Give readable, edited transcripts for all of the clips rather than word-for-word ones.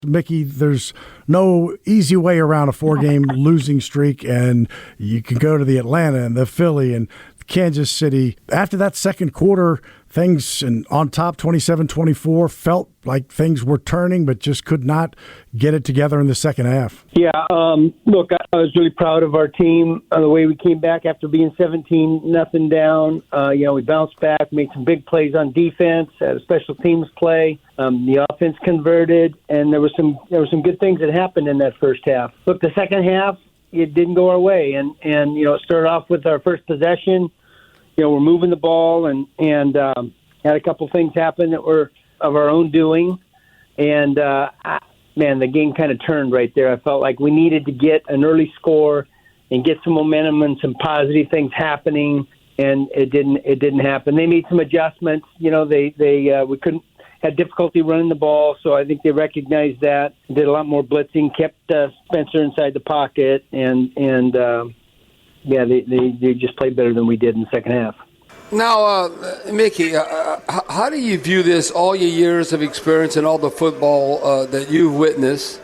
Mickey, there's no easy way around a 4-game losing streak, and you can go to the Atlanta and the Philly and Kansas City. After that second quarter, things on top 27-24 felt like things were turning, but just could not get it together in the second half. Yeah, look, I was really proud of our team, the way we came back after being 17-0 down. We bounced back, made some big plays on defense, had a special teams play. The offense converted, and there were some good things that happened in that first half. Look, the second half, it didn't go our way, and it started off with our first possession. We're moving the ball and had a couple things happen that were of our own doing, and the game kind of turned right there. I felt like we needed to get an early score and get some momentum and some positive things happening, and it didn't happen. They made some adjustments. We had difficulty running the ball, so I think they recognized that. Did a lot more blitzing, kept Spencer inside the pocket, and they just played better than we did in the second half. Now, Mickey, how do you view this, all your years of experience and all the football that you've witnessed?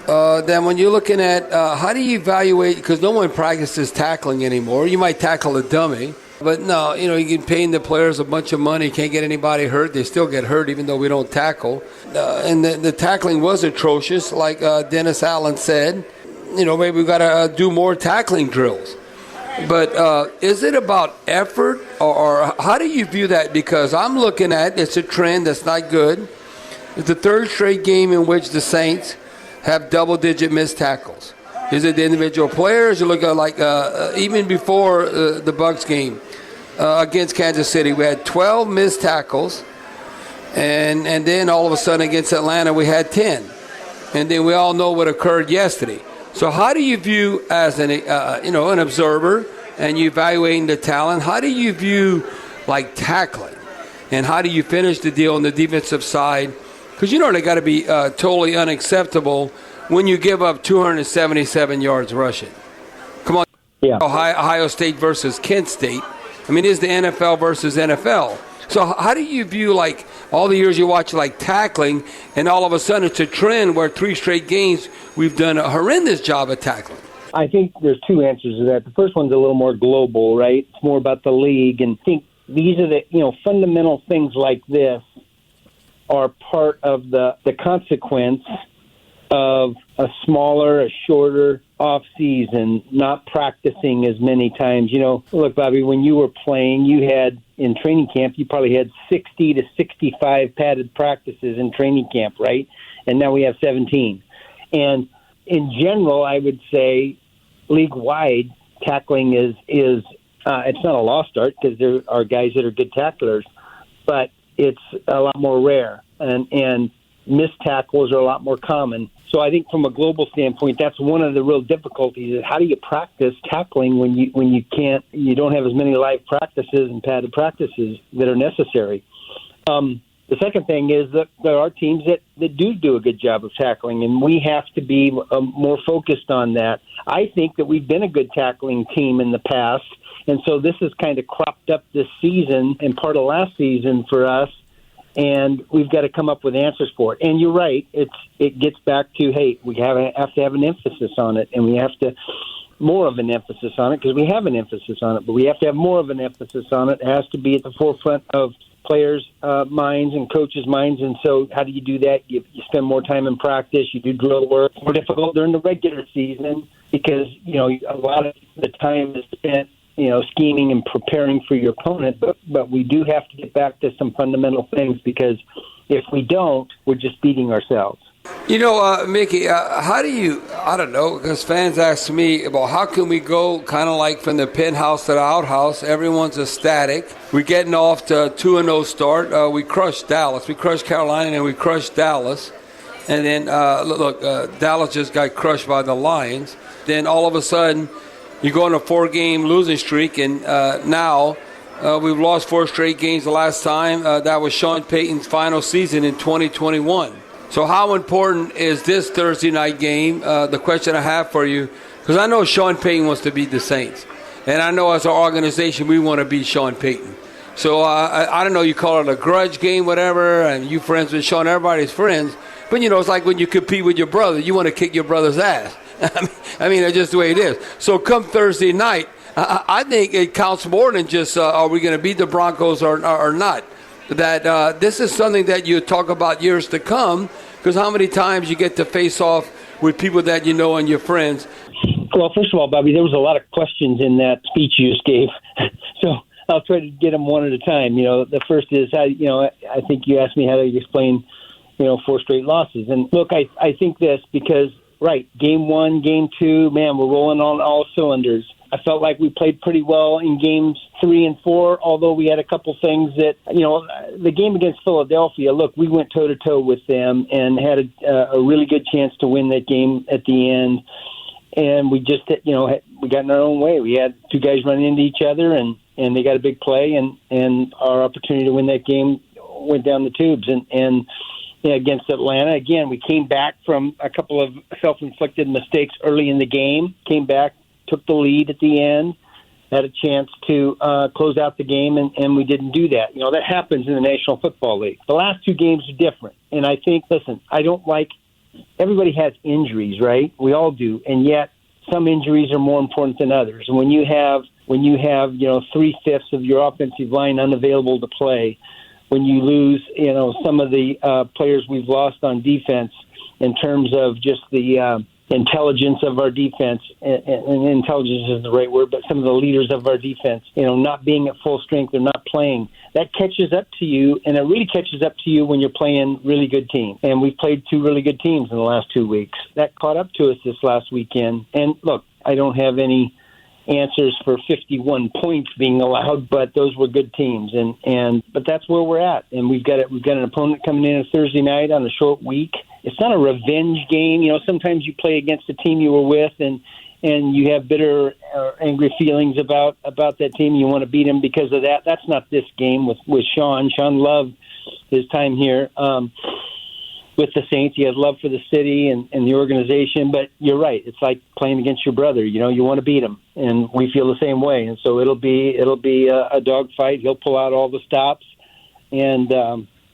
Then when you're looking at how do you evaluate, because no one practices tackling anymore. You might tackle a dummy. But no, you can pay the players a bunch of money, can't get anybody hurt. They still get hurt even though we don't tackle. And the tackling was atrocious, like Dennis Allen said. Maybe we've got to do more tackling drills. But is it about effort, or how do you view that? Because I'm looking at it's a trend that's not good. It's the third straight game in which the Saints have double-digit missed tackles. Is it the individual players? You look at even before the Bucs game against Kansas City, we had 12 missed tackles, and then all of a sudden against Atlanta we had 10, and then we all know what occurred yesterday. So how do you view, as an observer, and you evaluating the talent, how do you view tackling, and how do you finish the deal on the defensive side? Because they got to be totally unacceptable when you give up 277 yards rushing. Come on. Yeah. Ohio State versus Kent State. It's the NFL versus NFL. So how do you view, all the years you watch, tackling, and all of a sudden it's a trend where 3 straight games we've done a horrendous job at tackling? I think there's 2 answers to that. The first one's a little more global, right? It's more about the league. And I think these are the, fundamental things like this are part of the consequence of a smaller, a shorter off-season, not practicing as many times. Look, Bobby, when you were playing, you had, in training camp, you probably had 60 to 65 padded practices in training camp, right? And now we have 17. And in general, I would say league-wide, tackling is it's not a lost art because there are guys that are good tacklers, but it's a lot more rare. And missed tackles are a lot more common. So I think from a global standpoint, that's one of the real difficulties is how do you practice tackling when you don't have as many live practices and padded practices that are necessary. The second thing is that there are teams that do a good job of tackling, and we have to be more focused on that. I think that we've been a good tackling team in the past, and so this has kind of cropped up this season and part of last season for us. And we've got to come up with answers for it. And you're right. It gets back to, hey, we have to have an emphasis on it, and we have to more of an emphasis on it because we have an emphasis on it, but we have to have more of an emphasis on it. It has to be at the forefront of players' minds and coaches' minds. And so how do you do that? You spend more time in practice. You do drill work. More difficult during the regular season because, a lot of the time is spent scheming and preparing for your opponent, but we do have to get back to some fundamental things because if we don't, we're just beating ourselves. Mickey, how do you, I don't know, because fans ask me about how can we go kind of like from the penthouse to the outhouse, everyone's ecstatic. We're getting off to a 2-0 start. We crushed Dallas. We crushed Carolina and we crushed Dallas. And then, Dallas just got crushed by the Lions. Then all of a sudden, you go on a 4-game losing streak, and now we've lost 4 straight games the last time. That was Sean Payton's final season in 2021. So how important is this Thursday night game? The question I have for you, because I know Sean Payton wants to beat the Saints, and I know as an organization we want to beat Sean Payton. So I don't know, you call it a grudge game, whatever, and you friends with Sean, everybody's friends. But, it's like when you compete with your brother, you want to kick your brother's ass. I mean, that's just the way it is. So come Thursday night, I think it counts more than just are we going to beat the Broncos or not. That this is something that you talk about years to come, because how many times you get to face off with people that you know and your friends. Well, first of all, Bobby, there was a lot of questions in that speech you just gave. So I'll try to get them one at a time. The first is, how, I think you asked me how to explain, 4 straight losses. And look, I think this because, right, game 1, game 2, man, we're rolling on all cylinders. I felt like we played pretty well in games 3 and 4, although we had a couple things that, the game against Philadelphia, look, we went toe-to-toe with them and had a really good chance to win that game at the end. And we just, we got in our own way. We had 2 guys running into each other, and they got a big play, and our opportunity to win that game went down the tubes. And against Atlanta, again, we came back from a couple of self-inflicted mistakes early in the game, came back, took the lead at the end, had a chance to close out the game, and we didn't do that. That happens in the National Football League. The last 2 games are different. And I think, listen, I don't like – everybody has injuries, right? We all do. And yet some injuries are more important than others. And when you have 3/5 of your offensive line unavailable to play, when you lose, some of the players we've lost on defense in terms of just the intelligence of our defense, and intelligence isn't the right word, but some of the leaders of our defense, not being at full strength or not playing, that catches up to you, and it really catches up to you when you're playing really good teams. And we've played 2 really good teams in the last 2 weeks. That caught up to us this last weekend. And look, I don't have any answers for 51 points being allowed, but those were good teams, but that's where we're at. And we've got an opponent coming in on Thursday night on a short week. It's not a revenge game. Sometimes you play against a team you were with, and you have bitter or angry feelings about that team. You want to beat them because of that. That's not this game with Sean. Sean loved his time here with the Saints. He has love for the city and the organization. But you're right. It's like playing against your brother. You want to beat him, and we feel the same way. And so it'll be a dogfight. He'll pull out all the stops, and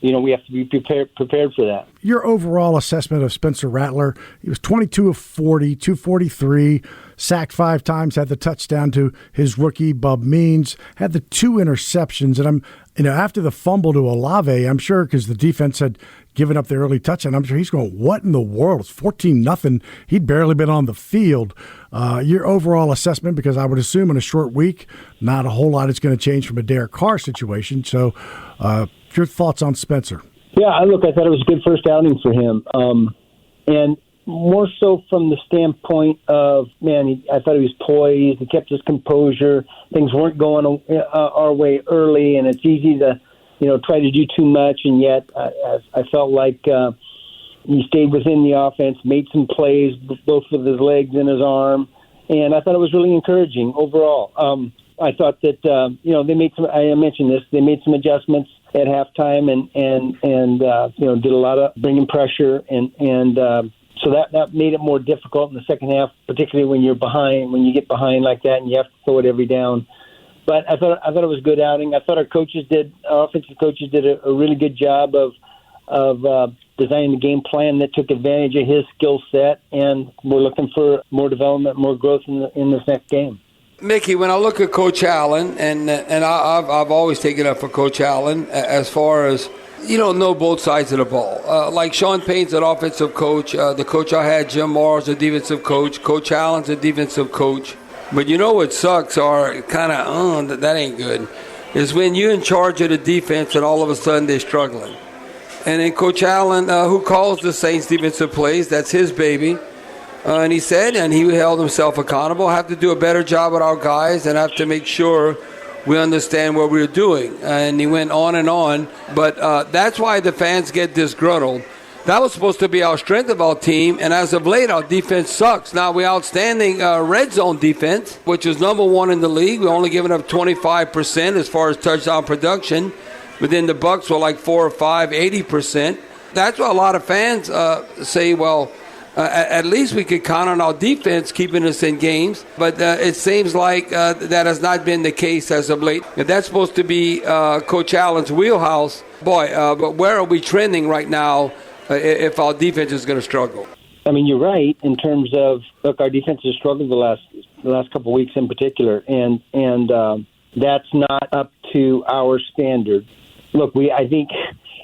we have to be prepared for that. Your overall assessment of Spencer Rattler, he was 22 of 40, 243, sacked 5 times, had the touchdown to his rookie, Bub Means, had the 2 interceptions. And after the fumble to Olave, I'm sure because the defense had given up the early touchdown, I'm sure he's going, what in the world? It's 14-0. He'd barely been on the field. Your overall assessment, because I would assume in a short week, not a whole lot is going to change from a Derek Carr situation. So your thoughts on Spencer? Yeah, I thought it was a good first outing for him. And more so from the standpoint of, I thought he was poised. He kept his composure. Things weren't going our way early, and it's easy to, try to do too much. And yet I felt like he stayed within the offense, made some plays, both with his legs and his arm. And I thought it was really encouraging overall. I thought that, they made some, I mentioned this, they made some adjustments at halftime and did a lot of bringing pressure and so that made it more difficult in the second half, particularly when you get behind like that and you have to throw it every down. But I thought it was a good outing. I thought our offensive coaches did a really good job of designing the game plan that took advantage of his skill set, and we're looking for more development, more growth in this next game. Mickey, when I look at Coach Allen, and I've always taken up for Coach Allen as far as, know both sides of the ball. Like Sean Payton's an offensive coach. The coach I had, Jim Morrow's a defensive coach. Coach Allen's a defensive coach. But what sucks are kind of, that ain't good, is when you're in charge of the defense and all of a sudden they're struggling. And then Coach Allen, who calls the Saints defensive plays, that's his baby. And he said, and he held himself accountable, have to do a better job with our guys and have to make sure we understand what we're doing. And he went on and on. But that's why the fans get disgruntled. That was supposed to be our strength of our team, and as of late, our defense sucks. Now, we're outstanding red zone defense, which is number 1 in the league. We're only giving up 25% as far as touchdown production. But then the Bucs were like 4 or 5, 80%. That's why a lot of fans say, well, at least we could count on our defense keeping us in games. But it seems like that has not been the case as of late. If that's supposed to be Coach Allen's wheelhouse, but where are we trending right now if our defense is going to struggle? I mean, you're right in terms of, look, our defense has struggled the last couple of weeks in particular, and that's not up to our standard. Look, I think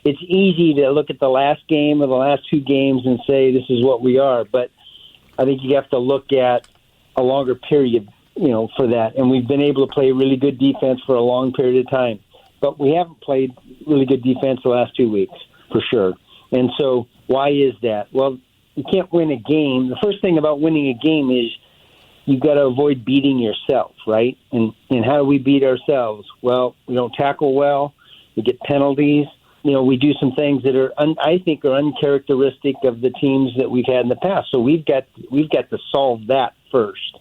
it's easy to look at the last game or the last two games and say this is what we are, but I think you have to look at a longer period, for that. And we've been able to play really good defense for a long period of time, but we haven't played really good defense the last 2 weeks for sure. And so why is that? Well, you can't win a game. The first thing about winning a game is you've got to avoid beating yourself, right? And how do we beat ourselves? Well, we don't tackle well. We get penalties. We do some things that are, I think, are uncharacteristic of the teams that we've had in the past. So we've got to solve that first.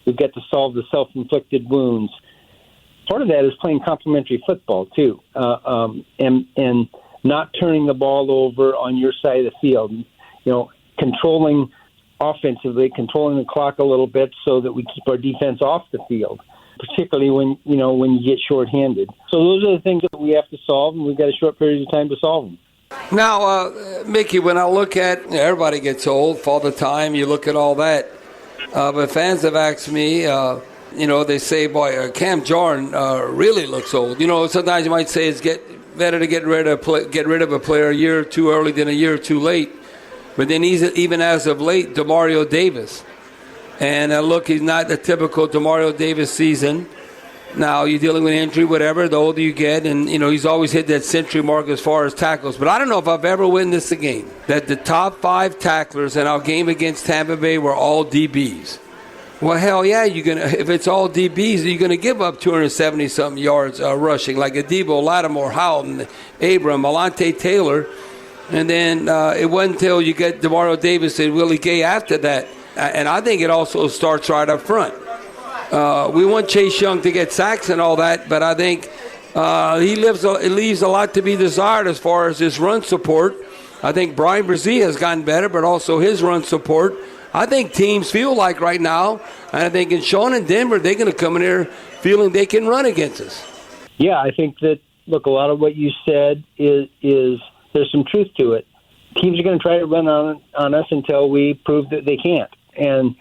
We've got to solve the self-inflicted wounds. Part of that is playing complementary football too, and not turning the ball over on your side of the field. Controlling offensively, controlling the clock a little bit so that we keep our defense off the field, particularly when you get shorthanded. So those are the things that we have to solve, and we've got a short period of time to solve them. Now, Mickey, when I look at, everybody gets old, Father Time, you look at all that, but fans have asked me, they say, boy, Cam Jordan really looks old. Sometimes you might say it's better to get rid of a player a year too early than a year too late. But then even as of late, Demario Davis. And look, he's not the typical Demario Davis season. Now, you're dealing with injury, whatever, the older you get. And, he's always hit that century mark as far as tackles. But I don't know if I've ever witnessed a game that the top 5 tacklers in our game against Tampa Bay were all DBs. Well, hell yeah, if it's all DBs, you're going to give up 270-something yards rushing, like Adebo, Lattimore, Houghton, Abram, Alante Taylor. And then it wasn't until you get Demario Davis and Willie Gay after that. And I think it also starts right up front. We want Chase Young to get sacks and all that, but I think it leaves a lot to be desired as far as his run support. I think Brian Brzee has gotten better, but also his run support. I think teams feel like right now, and I think in Sean and Denver, they're going to come in here feeling they can run against us. Yeah, I think that, look, a lot of what you said is there's some truth to it. Teams are going to try to run on us until we prove that they can't. And,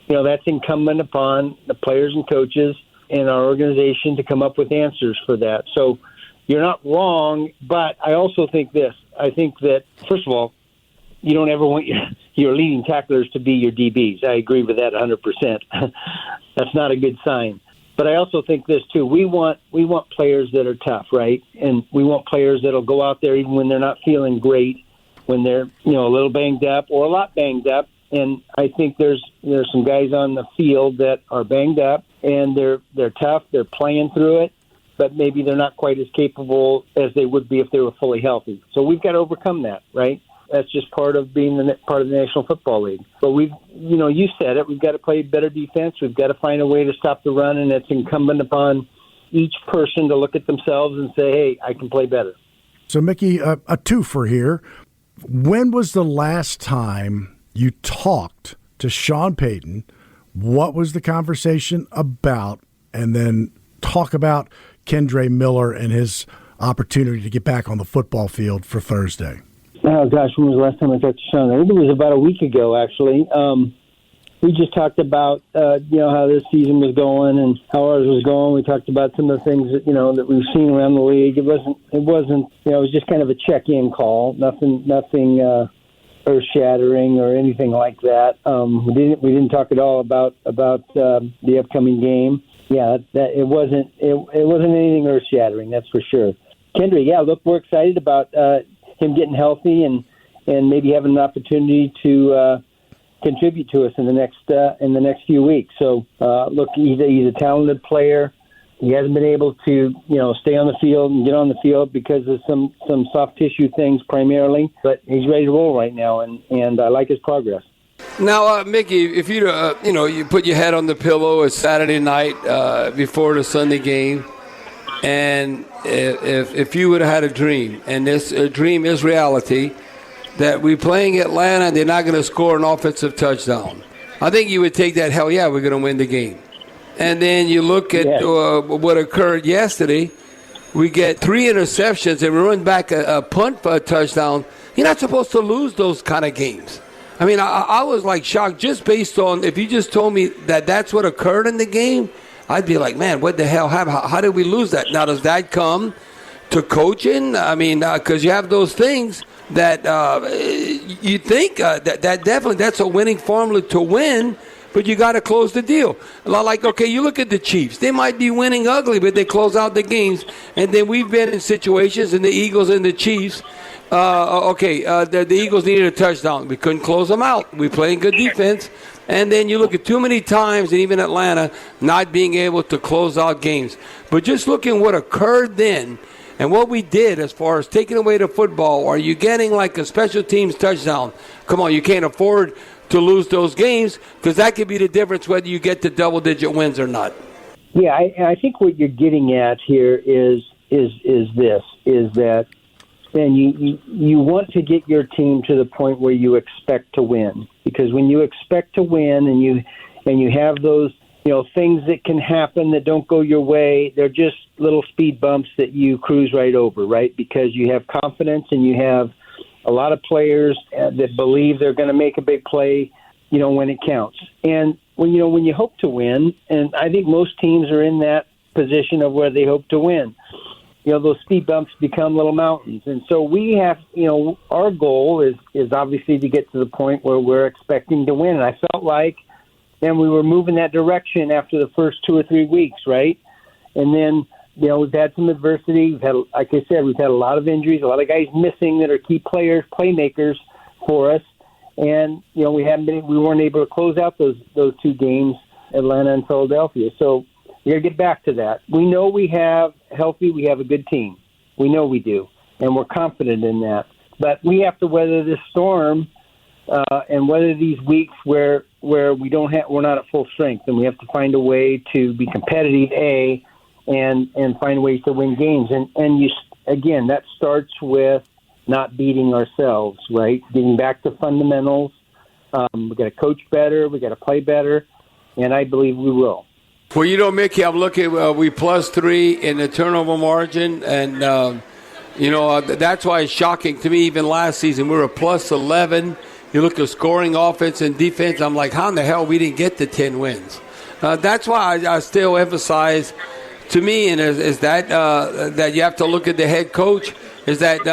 that's incumbent upon the players and coaches in our organization to come up with answers for that. So you're not wrong, but I also think this. I think that, first of all, you don't ever want your leading tacklers to be your DBs. I agree with that 100%. That's not a good sign. But I also think this, too. We want players that are tough, right? And we want players that will go out there even when they're not feeling great, when they're, a little banged up or a lot banged up. And I think there's some guys on the field that are banged up, and they're tough. They're playing through it, but maybe they're not quite as capable as they would be if they were fully healthy. So we've got to overcome that, right? That's just part of being part of the National Football League. But you said it, we've got to play better defense. We've got to find a way to stop the run, and it's incumbent upon each person to look at themselves and say, hey, I can play better. So, Mickey, a twofer here. When was the last time you talked to Sean Payton? What was the conversation about? And then talk about Kendre Miller and his opportunity to get back on the football field for Thursday. Oh, gosh, when was the last time I talked to Sean? I think it was about a week ago, actually. We just talked about, how this season was going and how ours was going. We talked about some of the things that, that we've seen around the league. It wasn't, it was just kind of a check-in call. Nothing earth-shattering or anything like that. We didn't talk at all about the upcoming game. Yeah, it wasn't anything earth-shattering, that's for sure. Kendre, yeah, look, we're excited about him getting healthy and maybe having an opportunity to contribute to us in the next few weeks. So look, he's a talented player. He hasn't been able to stay on the field and get on the field because of some soft tissue things primarily. But he's ready to roll right now, and I like his progress. Now, Mickey, if you put your head on the pillow, it's Saturday night before the Sunday game. And if you would have had a dream, and this dream is reality, that we're playing Atlanta and they're not going to score an offensive touchdown, I think you would take that, hell yeah, we're going to win the game. And then you look at what occurred yesterday. We get 3 interceptions and we run back a punt for a touchdown. You're not supposed to lose those kind of games. I mean, I was like shocked just based on, if you just told me that that's what occurred in the game, I'd be like, man, what the hell? How did we lose that? Now, does that come to coaching? I mean, because you have those things that you think that definitely that's a winning formula to win, but you got to close the deal. Like, okay, you look at the Chiefs. They might be winning ugly, but they close out the games. And then we've been in situations, and the Eagles and the Chiefs, the Eagles needed a touchdown. We couldn't close them out. We playing good defense. And then you look at too many times, and even Atlanta, not being able to close out games. But just looking what occurred then and what we did as far as taking away the football, are you getting like a special teams touchdown? Come on, you can't afford to lose those games because that could be the difference whether you get to double-digit wins or not. Yeah, I think what you're getting at here is that, man, you want to get your team to the point where you expect to win, because when you expect to win and you have those things that can happen that don't go your way, they're just little speed bumps that you cruise right over, right? Because you have confidence and you have a lot of players that believe they're going to make a big play, when it counts. And when you hope to win, and I think most teams are in that position of where they hope to win, those speed bumps become little mountains. And so we have, our goal is obviously to get to the point where we're expecting to win. And I felt like then we were moving that direction after the first 2 or 3 weeks, right? And then, we've had some adversity. We've had, like I said, we've had a lot of injuries, a lot of guys missing that are key players, playmakers for us. And, we weren't able to close out those 2 games, Atlanta and Philadelphia. So we got to get back to that. We know we have a good team. We know we do. And we're confident in that. But we have to weather this storm and weather these weeks where we're not at full strength, and we have to find a way to be competitive, and find ways to win games. And again, that starts with not beating ourselves, right? Getting back to fundamentals. We got to coach better. We got to play better, and I believe we will. Well, Mickey, I'm looking. We +3 in the turnover margin, and that's why it's shocking to me. Even last season, we were a +11. You look at scoring offense and defense, I'm like, how in the hell we didn't get to 10 wins? That's why I still emphasize, to me, and is that that you have to look at the head coach, is that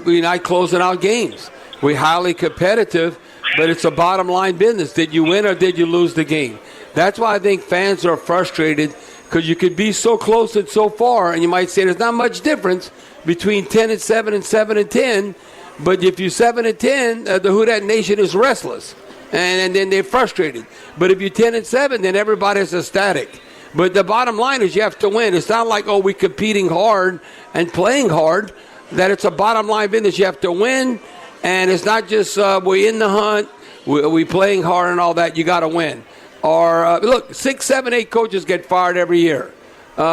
we're not closing out games. We're highly competitive, but it's a bottom-line business. Did you win or did you lose the game? That's why I think fans are frustrated, because you could be so close and so far, and you might say there's not much difference between 10-7 and 7-10. But if you're 7-10, the Who Dat Nation is restless, and then they're frustrated. But if you're 10-7, then everybody's ecstatic. But the bottom line is you have to win. It's not like, we're competing hard and playing hard. That it's a bottom line business. You have to win, and it's not just we're in the hunt, we're playing hard and all that. You got to win. Or look, 6, 7, 8 coaches get fired every year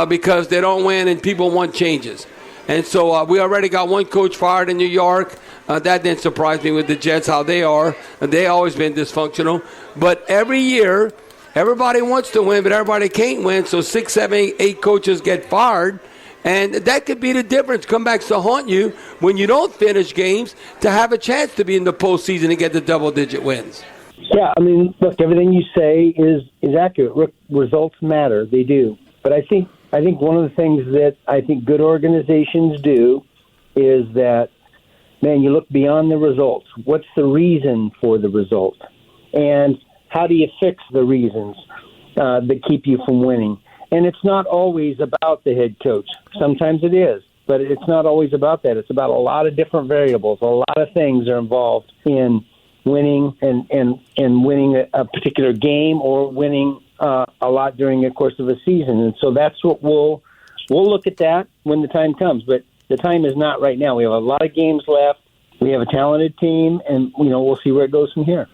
because they don't win and people want changes. And so we already got one coach fired in New York. That didn't surprise me with the Jets, how they are. They always been dysfunctional. But every year, everybody wants to win, but everybody can't win. So 6, 7, 8 coaches get fired. And that could be the difference. Comebacks to haunt you when you don't finish games to have a chance to be in the postseason and get the double-digit wins. Yeah, I mean, look, everything you say is accurate. Results matter. They do. But I think one of the things that I think good organizations do is that, man, you look beyond the results. What's the reason for the result? And how do you fix the reasons that keep you from winning? And it's not always about the head coach. Sometimes it is, but it's not always about that. It's about a lot of different variables. A lot of things are involved in winning and winning a particular game or winning a lot during the course of a season. And so that's what we'll look at that when the time comes. But the time is not right now. We have a lot of games left. We have a talented team, and we'll see where it goes from here.